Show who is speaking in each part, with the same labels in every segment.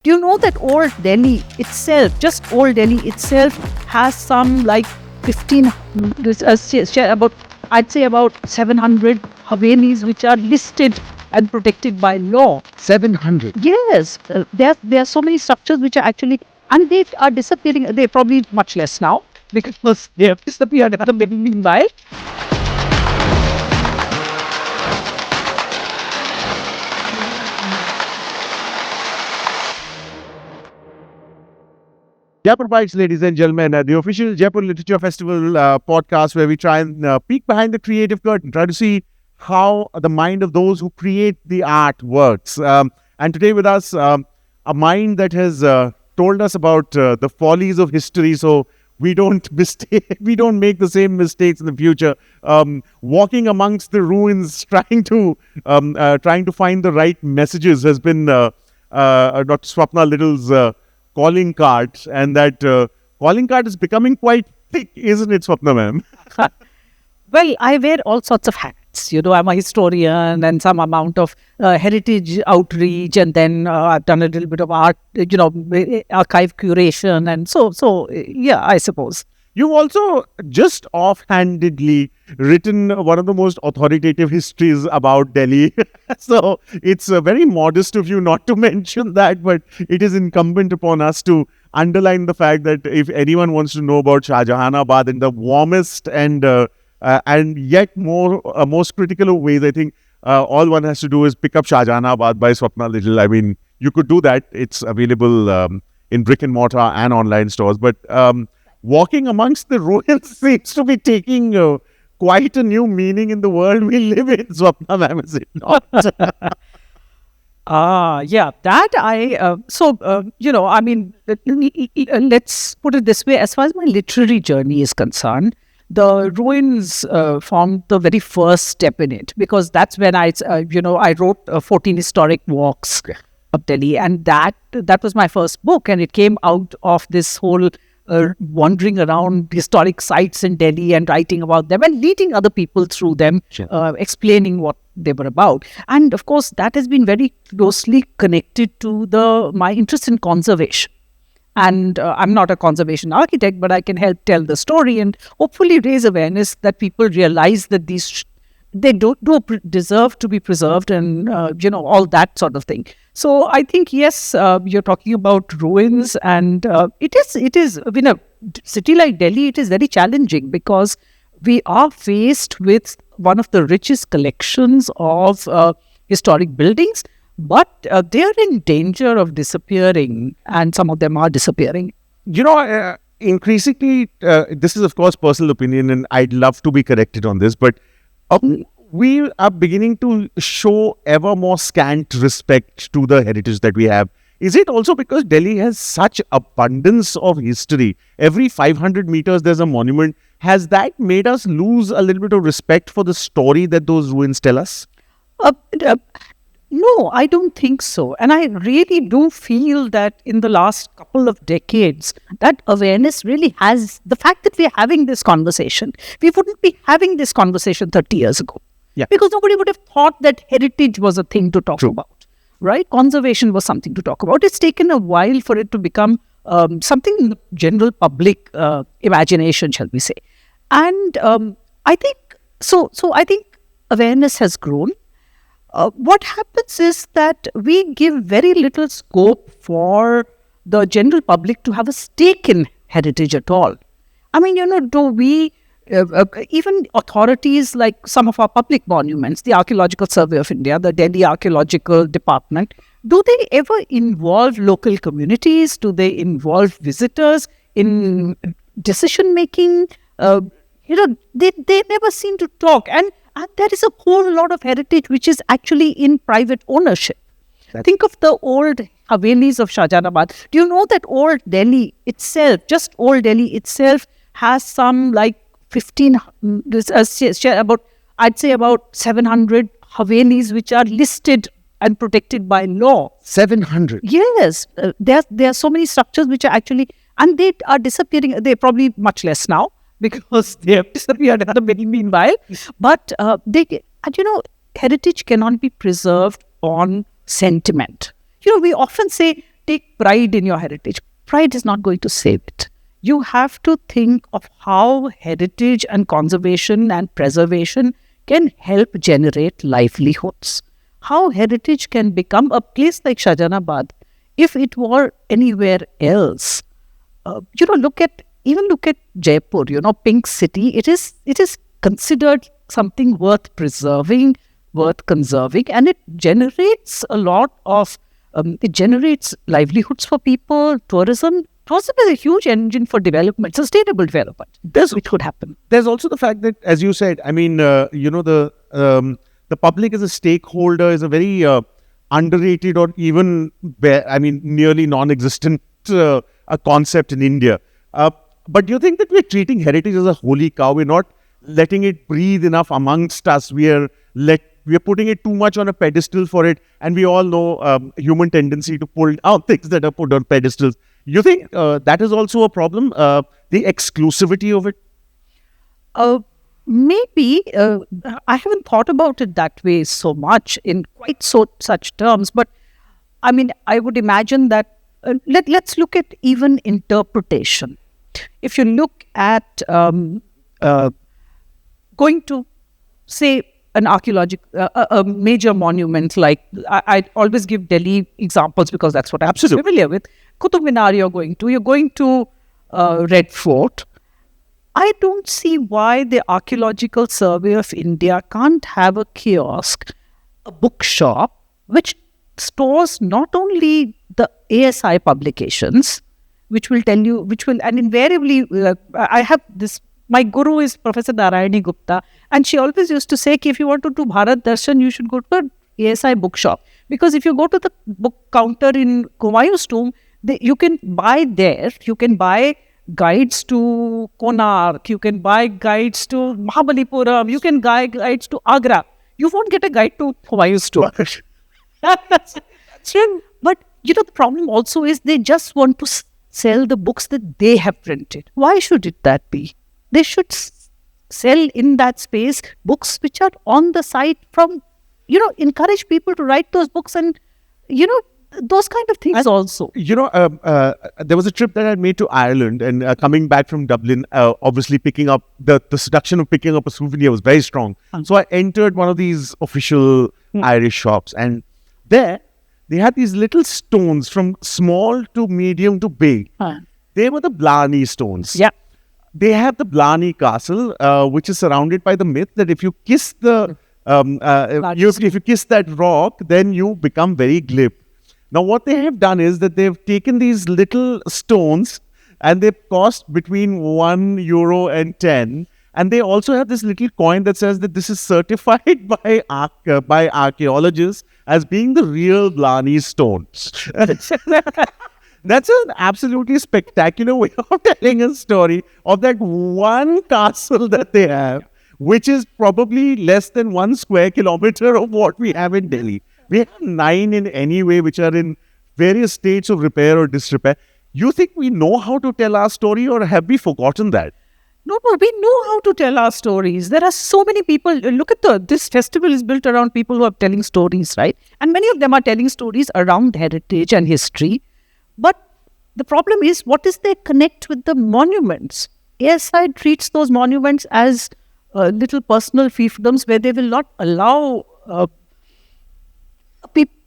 Speaker 1: Do you know that old Delhi itself, just old Delhi itself, has some like 15, about, I'd say about 700 Havelis which are listed and protected by law.
Speaker 2: 700.
Speaker 1: Yes, there are so many structures which are actually, and they are disappearing. They're probably much less now because they have disappeared in the meanwhile.
Speaker 2: Jaipur Bytes, ladies and gentlemen, the official Jaipur Literature Festival podcast where we try and peek behind the creative curtain, try to see how the mind of those who create the art works. And today with us, a mind that has told us about the follies of history, so we don't we don't make the same mistakes in the future. Walking amongst the ruins, trying to find the right messages has been Dr. Swapna Liddle's calling card, and that calling card is becoming quite thick, isn't it, Swapna ma'am?
Speaker 1: Well, I wear all sorts of hats. You know, I'm a historian and some amount of heritage outreach, and then I've done a little bit of art, archive curation, and so yeah, I suppose.
Speaker 2: You've also just offhandedly written one of the most authoritative histories about Delhi. So it's very modest of you not to mention that, but it is incumbent upon us to underline the fact that if anyone wants to know about Shahjahanabad in the warmest and yet most critical of ways, I think all one has to do is pick up Shahjahanabad by Swapna Liddle. I mean, you could do that. It's available in brick and mortar and online stores, but walking amongst the ruins seems to be taking quite a new meaning in the world we live in, Swapna ma'am, is it not?
Speaker 1: Yeah, that I mean, let's put it this way. As far as my literary journey is concerned, the ruins formed the very first step in it, because that's when I wrote 14 historic walks of Delhi, and that was my first book, and it came out of this whole wandering around historic sites in Delhi and writing about them and leading other people through them, explaining what they were about. And of course, that has been very closely connected to my interest in conservation. And I'm not a conservation architect, but I can help tell the story and hopefully raise awareness that people realize that they do deserve to be preserved, and all that sort of thing. So I think, yes, you're talking about ruins, and it is in a city like Delhi, it is very challenging because we are faced with one of the richest collections of historic buildings, but they are in danger of disappearing, and some of them are disappearing.
Speaker 2: Increasingly, this is of course personal opinion, and I'd love to be corrected on this, but we are beginning to show ever more scant respect to the heritage that we have. Is it also because Delhi has such abundance of history? Every 500 meters there's a monument. Has that made us lose a little bit of respect for the story that those ruins tell us?
Speaker 1: No, I don't think so. And I really do feel that in the last couple of decades, that awareness really has, the fact that we're having this conversation, we wouldn't be having this conversation 30 years ago.
Speaker 2: Yeah.
Speaker 1: Because nobody would have thought that heritage was a thing to talk about, right? Conservation was something to talk about. It's taken a while for it to become something in the general public imagination, shall we say. And I think, so I think awareness has grown. What happens is that we give very little scope for the general public to have a stake in heritage at all. I mean, do we, even authorities like some of our public monuments, the Archaeological Survey of India, the Delhi Archaeological Department, do they ever involve local communities? Do they involve visitors in decision making? They never seem to talk. And there is a whole lot of heritage which is actually in private ownership. Think of the old Havelis of Shahjahanabad. Do you know that old Delhi itself, just old Delhi itself, has some like 15, about, I'd say about 700 Havelis which are listed and protected by law.
Speaker 2: 700?
Speaker 1: Yes. There are so many structures which are actually, and they are disappearing. They're probably much less now, because they have disappeared in the meanwhile. But heritage cannot be preserved on sentiment. We often say take pride in your heritage. Pride is not going to save it. You have to think of how heritage and conservation and preservation can help generate livelihoods. How heritage can become a place like Shahjahanabad if it were anywhere else. Look at Jaipur, Pink City. It is considered something worth preserving, worth conserving, and it generates a lot of it generates livelihoods for people, tourism. Tourism is a huge engine for development, sustainable development. Which could happen.
Speaker 2: There's also the fact that, as you said, I mean, the public as a stakeholder is a very underrated or even, nearly non-existent a concept in India. But do you think that we're treating heritage as a holy cow? We're not letting it breathe enough amongst us. We're putting it too much on a pedestal for it. And we all know human tendency to pull down things that are put on pedestals. You think that is also a problem? The exclusivity of it?
Speaker 1: Maybe. I haven't thought about it that way so much in quite such terms. But I mean, I would imagine that let's look at even interpretation. If you look at going to, say, an archaeological, a major monument, like I always give Delhi examples because that's what I'm familiar with. Qutub Minar you're going to Red Fort. I don't see why the Archaeological Survey of India can't have a kiosk, a bookshop, which stores not only the ASI publications, and invariably, I have this, my guru is Professor Narayani Gupta, and she always used to say, if you want to do Bharat Darshan, you should go to an ASI bookshop. Because if you go to the book counter in Humayun's tomb, you can buy guides to Konark, you can buy guides to Mahabalipuram, you can buy guides to Agra. You won't get a guide to Humayun's tomb. That's true. But, the problem also is they just want to sell the books that they have printed. Why should that be? They should sell in that space books which are on the site from, encourage people to write those books and, those kind of things also.
Speaker 2: There was a trip that I made to Ireland and coming back from Dublin, obviously picking up, the seduction of picking up a souvenir was very strong. So I entered one of these official Irish shops, and there they had these little stones from small to medium to big. They were the Blarney stones.
Speaker 1: Yeah.
Speaker 2: They have the Blarney Castle, which is surrounded by the myth that if you kiss if you kiss that rock, then you become very glib. Now, what they have done is that they've taken these little stones and they cost between €1 and 10. And they also have this little coin that says that this is certified by archaeologists as being the real Blarney stones. That's an absolutely spectacular way of telling a story of that one castle that they have, which is probably less than 1 square kilometer of what we have in Delhi. We have 9 in any way, which are in various states of repair or disrepair. You think we know how to tell our story, or have we forgotten that?
Speaker 1: No, we know how to tell our stories. There are so many people. Look at this festival is built around people who are telling stories, right? And many of them are telling stories around heritage and history. But the problem is, what is their connect with the monuments? ASI treats those monuments as little personal fiefdoms where they will not allow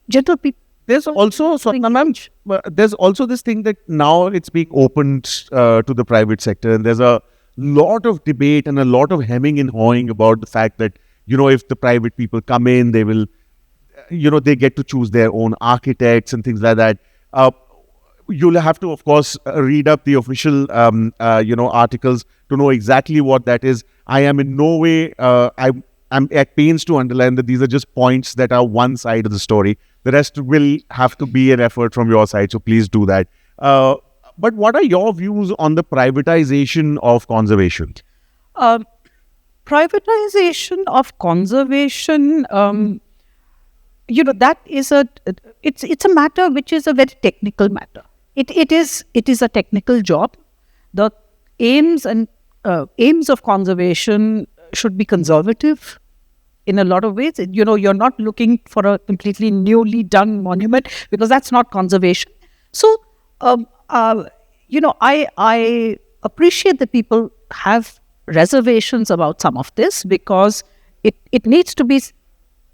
Speaker 1: gentle people.
Speaker 2: There's also, there's also this thing that now it's being opened to the private sector, and there's a lot of debate and a lot of hemming and hawing about the fact that, if the private people come in, they will, they get to choose their own architects and things like that. You'll have to, of course, read up the official, articles to know exactly what that is. I am in no way, I'm at pains to underline that these are just points that are one side of the story. The rest will have to be an effort from your side, so please do that. But what are your views on the privatization of conservation?
Speaker 1: Privatization of conservation, that is it's a matter which is a very technical matter. It is a technical job. The aims of conservation should be conservative in a lot of ways. You're not looking for a completely newly done monument, because that's not conservation. So, I appreciate that people have reservations about some of this, because it needs to be,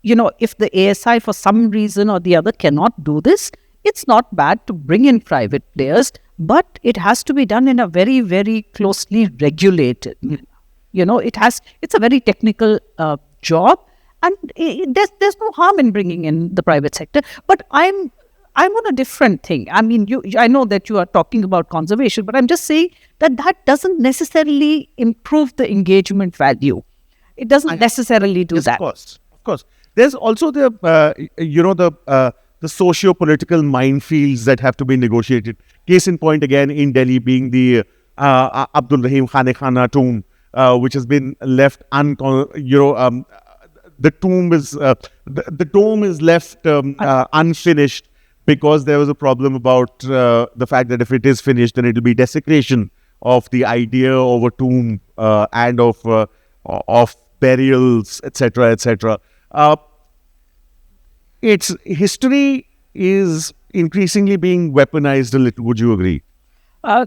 Speaker 1: if the ASI for some reason or the other cannot do this, it's not bad to bring in private players, but it has to be done in a very, very closely regulated. It's a very technical job, and there's no harm in bringing in the private sector. But I'm on a different thing. I mean, I know that you are talking about conservation, but I'm just saying that doesn't necessarily improve the engagement value. It doesn't necessarily do that.
Speaker 2: Of course. There's also the socio-political minefields that have to be negotiated. Case in point, again, in Delhi, being the Abdul Rahim Khana tomb, which has been left the tomb is the dome is left unfinished, because there was a problem about the fact that if it is finished, then it will be desecration of the idea of a tomb and of burials, etc., etc. Its history is increasingly being weaponized a little. Would you agree?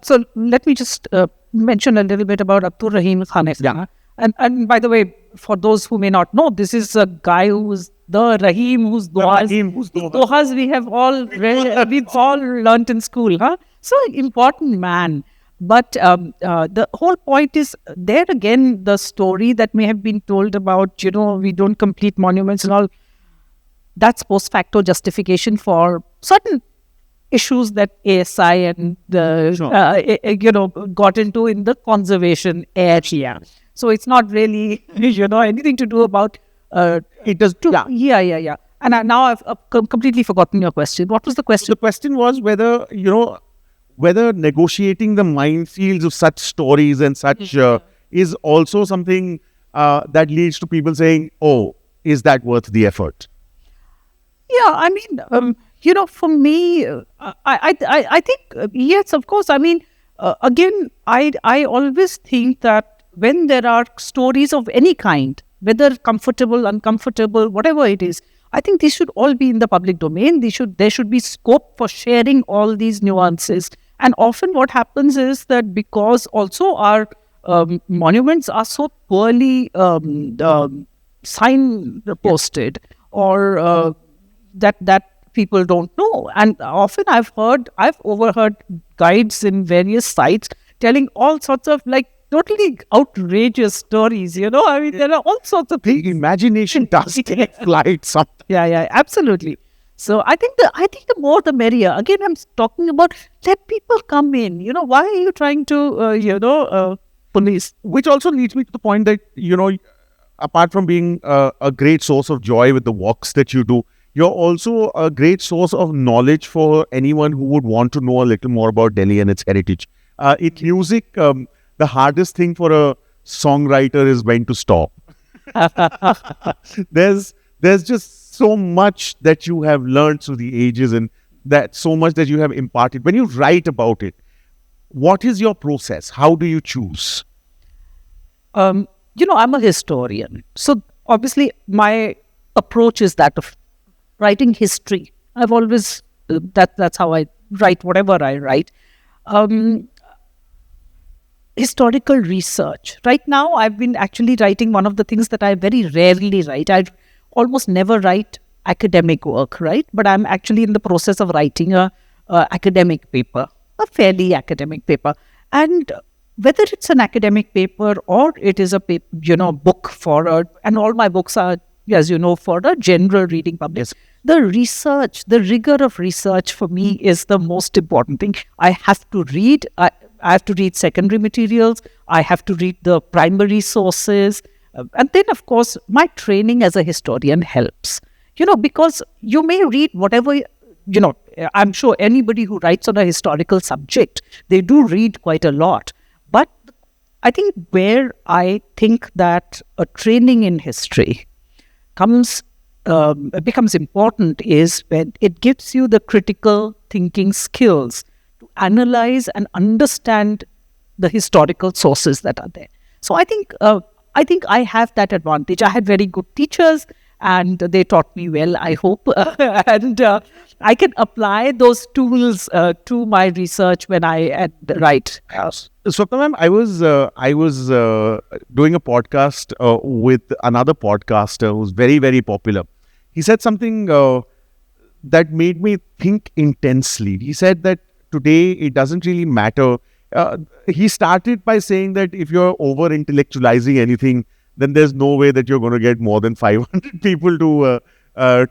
Speaker 1: So let me just mention a little bit about Abdul Rahim Khan.
Speaker 2: Yeah.
Speaker 1: And by the way, for those who may not know, this is a guy who's the Rahim, whose dohas we have all read, we've all learnt in school. So important man. But the whole point is, there again, the story that may have been told about, we don't complete monuments and all, that's post facto justification for certain issues that ASI and got into in the conservation area. So it's not really, anything to do about...
Speaker 2: it does too.
Speaker 1: Yeah. And now I've completely forgotten your question. What was the question?
Speaker 2: The question was whether negotiating the minefields of such stories and such is also something that leads to people saying, oh, is that worth the effort?
Speaker 1: Yeah, I mean, for me, I think, yes, of course. I mean, again, I always think that when there are stories of any kind, whether comfortable, uncomfortable, whatever it is, I think these should all be in the public domain. There should be scope for sharing all these nuances. And often what happens is that because also our monuments are so poorly signposted, or that people don't know. And often I've overheard guides in various sites telling all sorts of totally outrageous stories, I mean, there are all sorts of things.
Speaker 2: The imagination does take flight sometimes.
Speaker 1: Yeah, absolutely. So I think the more the merrier. Again, I'm talking about, let people come in. Why are you trying to, police?
Speaker 2: Which also leads me to the point that, apart from being a great source of joy with the walks that you do, you're also a great source of knowledge for anyone who would want to know a little more about Delhi and its heritage. In music, the hardest thing for a songwriter is when to stop. There's just so much that you have learned through the ages, and that so much that you have imparted. When you write about it, what is your process? How do you choose?
Speaker 1: I'm a historian. So obviously my approach is that of writing history. I've always, that's how I write whatever I write. Historical research. Right now, I've been actually writing one of the things that I very rarely write. I almost never write academic work, right? But I'm actually in the process of writing a academic paper, a fairly academic paper. And whether it's an academic paper or it is a book for and all my books are, as you know, for the general reading public.
Speaker 2: Yes.
Speaker 1: The research, the rigor of research for me is the most important thing. I have to read. I have to read secondary materials. I have to read the primary sources. And then, of course, my training as a historian helps. Because you may read whatever, I'm sure anybody who writes on a historical subject, they do read quite a lot. But I think where I think that a training in history becomes important is when it gives you the critical thinking skills to analyze and understand the historical sources that are there. So I think I have that advantage. I had very good teachers, and they taught me well, I hope. And I can apply those tools to my research when I write.
Speaker 2: Swapna ma'am, I was doing a podcast with another podcaster who's very, very popular. He said something that made me think intensely. He said that today it doesn't really matter. He started by saying that if you're over intellectualizing anything, then there's no way that you're going to get more than 500 people to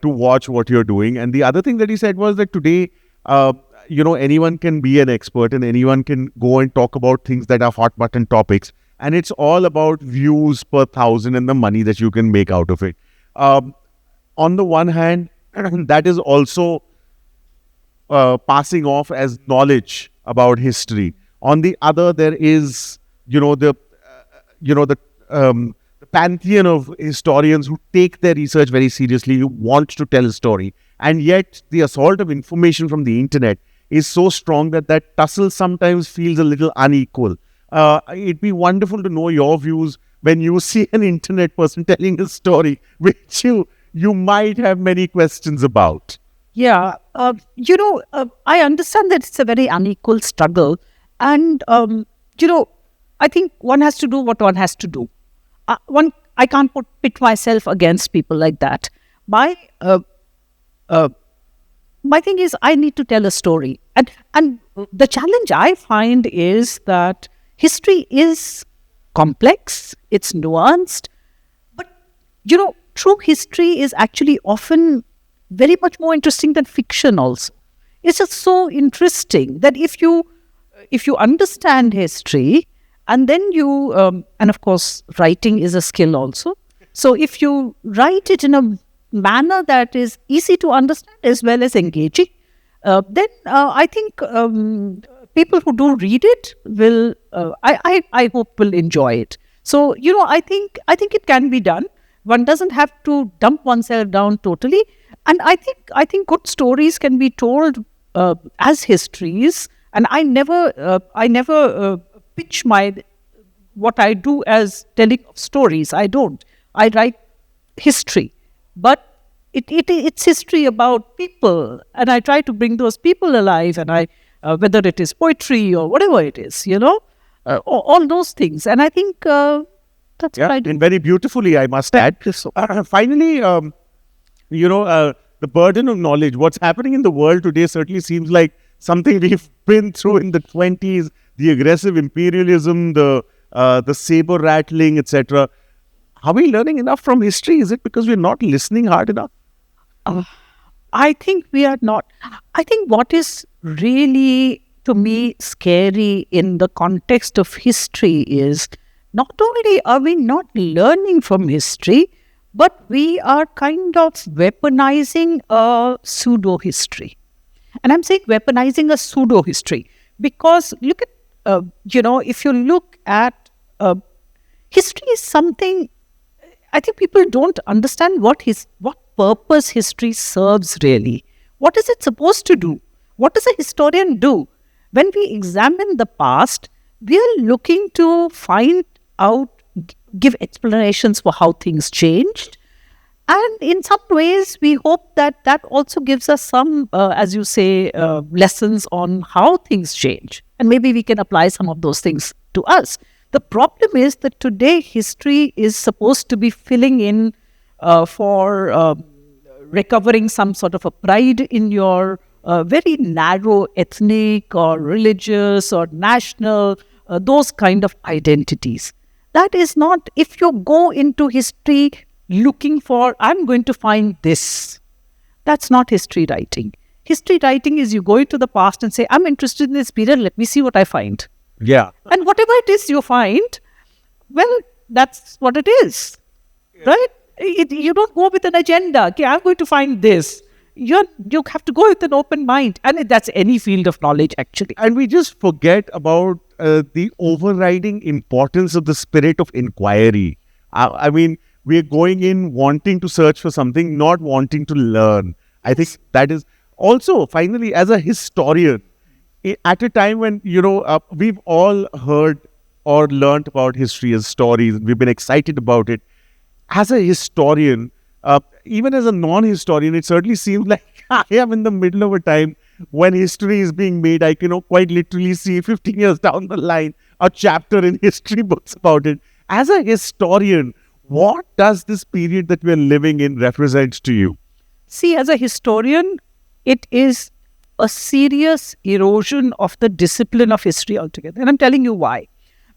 Speaker 2: watch what you're doing. And the other thing that he said was that today, anyone can be an expert and anyone can go and talk about things that are hot button topics. And it's all about views per thousand and the money that you can make out of it. On the one hand, that is also passing off as knowledge about history. On the other, there is, the pantheon of historians who take their research very seriously, who want to tell a story. And yet, the assault of information from the internet is so strong that tussle sometimes feels a little unequal. It'd be wonderful to know your views when you see an internet person telling a story which you might have many questions about.
Speaker 1: Yeah, I understand that it's a very unequal struggle. And, I think one has to do what one has to do. I can't pit myself against people like that. My thing is, I need to tell a story. And the challenge I find is that history is complex, it's nuanced, but, true history is actually often very much more interesting than fiction also. It's just so interesting that if you understand history, and then you, and of course, writing is a skill also. So if you write it in a manner that is easy to understand as well as engaging, then I think people who do read it will, I hope, will enjoy it. So, I think it can be done. One doesn't have to dump oneself down totally. And I think good stories can be told as histories. And I never pitch what I do as telling of stories. I don't. I write history, but it's history about people, and I try to bring those people alive. And I, whether it is poetry or whatever it is, all those things. And I think that's what I do.
Speaker 2: And very beautifully, I must add. Finally, the burden of knowledge. What's happening in the world today certainly seems like something we've been through in the 20s, the aggressive imperialism, the saber rattling, etc. Are we learning enough from history? Is it because we're not listening hard enough?
Speaker 1: I think we are not. I think what is really, to me, scary in the context of history is not only are we not learning from history, but we are kind of weaponizing a pseudo-history. And I'm saying weaponizing a pseudo-history because look at, if you look at history is something, I think people don't understand what purpose history serves really. What is it supposed to do? What does a historian do? When we examine the past, we are looking to find out, give explanations for how things changed. And in some ways, we hope that also gives us some, as you say, lessons on how things change. And maybe we can apply some of those things to us. The problem is that today history is supposed to be filling in for recovering some sort of a pride in your very narrow ethnic or religious or national, those kind of identities. That is not, if you go into history looking for, I'm going to find this, that's not history writing. History writing is you go into the past and say, I'm interested in this period, let me see what I find.
Speaker 2: Yeah.
Speaker 1: And whatever it is you find, well, that's what it is, right? You don't go with an agenda. Okay, I'm going to find this. You have to go with an open mind. And that's any field of knowledge, actually.
Speaker 2: And we just forget about the overriding importance of the spirit of inquiry. I mean, we're going in wanting to search for something, not wanting to learn. I think that is also, finally, as a historian, at a time when, we've all heard or learnt about history as stories, we've been excited about it. As a historian, even as a non-historian, it certainly seems like I am in the middle of a time when history is being made. I can quite literally see 15 years down the line a chapter in history books about it. As a historian, what does this period that we're living in represent to you?
Speaker 1: See, as a historian, it is a serious erosion of the discipline of history altogether. And I'm telling you why.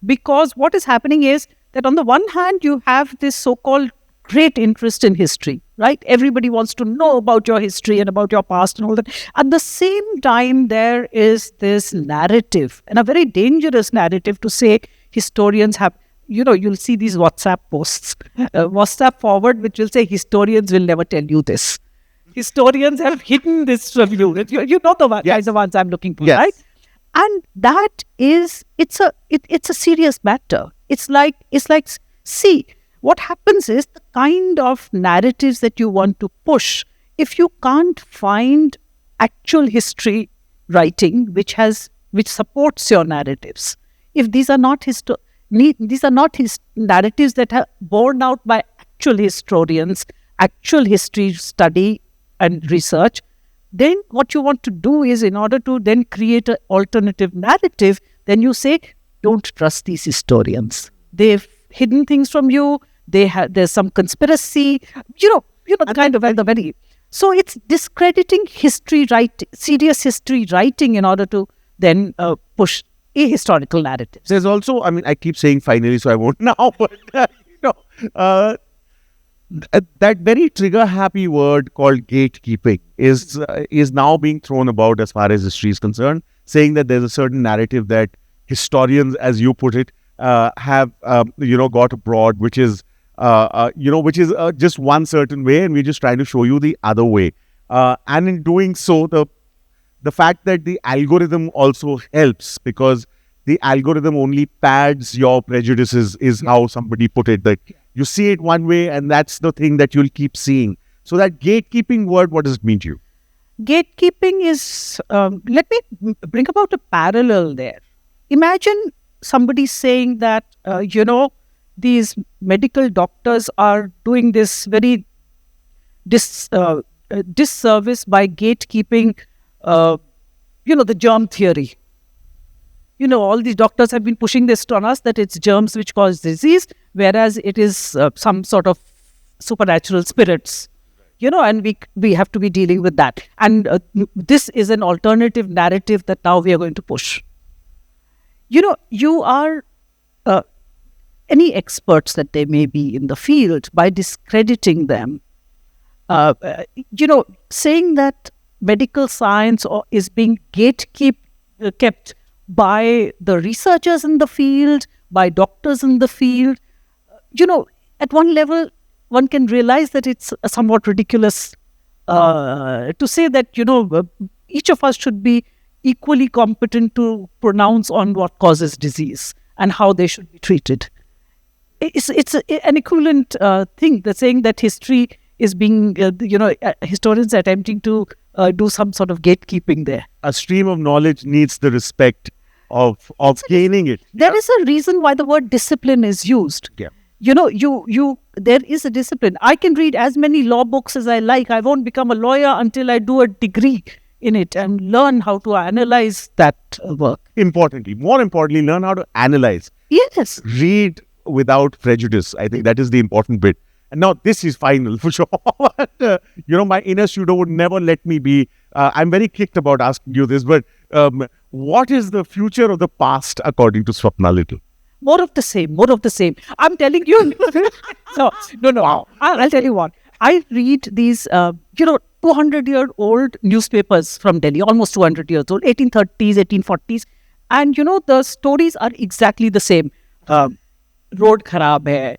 Speaker 1: Because what is happening is that on the one hand, you have this so-called great interest in history, right? Everybody wants to know about your history and about your past and all that. At the same time, there is this narrative, and a very dangerous narrative, to say historians have, you'll see these WhatsApp posts, WhatsApp forward, which will say historians will never tell you this. Historians have hidden this from you. You know the kinds of ones I'm looking for, right? And that is, it's a serious matter. It's like, see, what happens is the kind of narratives that you want to push, if you can't find actual history writing which supports your narratives, if these are not narratives that are borne out by actual historians, actual history study and research, then what you want to do is, in order to then create an alternative narrative, then you say, don't trust these historians. They've hidden things from you. There's some conspiracy. The kind of the very. So it's discrediting history writing, serious history writing, in order to then push a historical narrative.
Speaker 2: There's also, I keep saying finally, so I won't now, but that very trigger-happy word called gatekeeping is now being thrown about as far as history is concerned, saying that there's a certain narrative that historians, as you put it, have got abroad, which is just one certain way, and we're just trying to show you the other way. And in doing so, the fact that the algorithm also helps, because the algorithm only pads your prejudices, is how somebody put it, that you see it one way and that's the thing that you'll keep seeing. So that gatekeeping word, what does it mean to you?
Speaker 1: Gatekeeping is, let me bring about a parallel there. Imagine somebody saying that, these medical doctors are doing this very disservice by gatekeeping, the germ theory. All these doctors have been pushing this on us, that it's germs which cause disease, whereas it is some sort of supernatural spirits, and we have to be dealing with that. And this is an alternative narrative that now we are going to push. You are, any experts that they may be in the field, by discrediting them, saying that medical science is being kept by the researchers in the field, by doctors in the field. At one level, one can realize that it's somewhat ridiculous to say that, each of us should be equally competent to pronounce on what causes disease and how they should be treated. It's an equivalent thing, that's saying that history is being, historians are attempting to do some sort of gatekeeping there.
Speaker 2: A stream of knowledge needs the respect of gaining it.
Speaker 1: There is a reason why the word discipline is used.
Speaker 2: Yeah.
Speaker 1: There is a discipline. I can read as many law books as I like. I won't become a lawyer until I do a degree in it and learn how to analyze that work.
Speaker 2: More importantly, learn how to analyze.
Speaker 1: Yes.
Speaker 2: Read without prejudice. I think that is the important bit. And now this is final for sure. But, my inner pseudo would never let me be. I'm very kicked about asking you this, but what is the future of the past according to Swapna Liddle?
Speaker 1: More of the same. I'm telling you. No. Wow. I'll tell you what. I read these, 200-year-old newspapers from Delhi, almost 200 years old, 1830s, 1840s. And, the stories are exactly the same. Road kharab hai.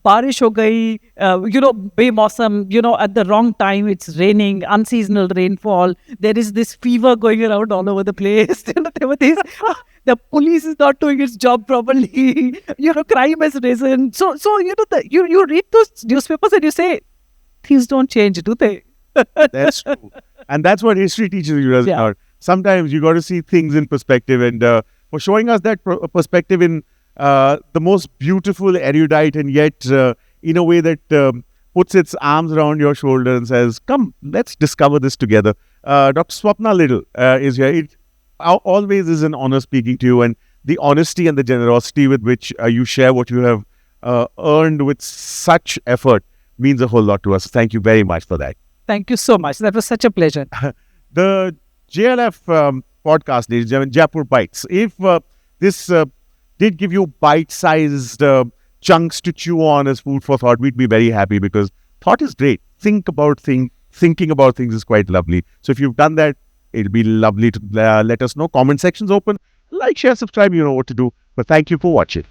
Speaker 1: Barish ho gayi, bemousam, at the wrong time, it's raining, unseasonal rainfall. There is this fever going around all over the place. There were these, the police is not doing its job properly. Crime has risen. So you read those newspapers and you say, things don't change, do they?
Speaker 2: That's true. And that's what history teaches you, doesn't it? Sometimes you got to see things in perspective, and for showing us that perspective in the most beautiful, erudite, and yet in a way that puts its arms around your shoulder and says, come, let's discover this together. Dr. Swapna Liddle is here. It always is an honor speaking to you, and the honesty and the generosity with which you share what you have earned with such effort means a whole lot to us. Thank you very much for that.
Speaker 1: Thank you so much. That was such a pleasure.
Speaker 2: The JLF podcast, ladies and gentlemen, Jaipur Bytes. If this did give you bite-sized chunks to chew on as food for thought, we'd be very happy, because thought is great. Thinking about things is quite lovely. So if you've done that, it'll be lovely to let us know. Comment section's open. Like, share, subscribe. You know what to do. But thank you for watching.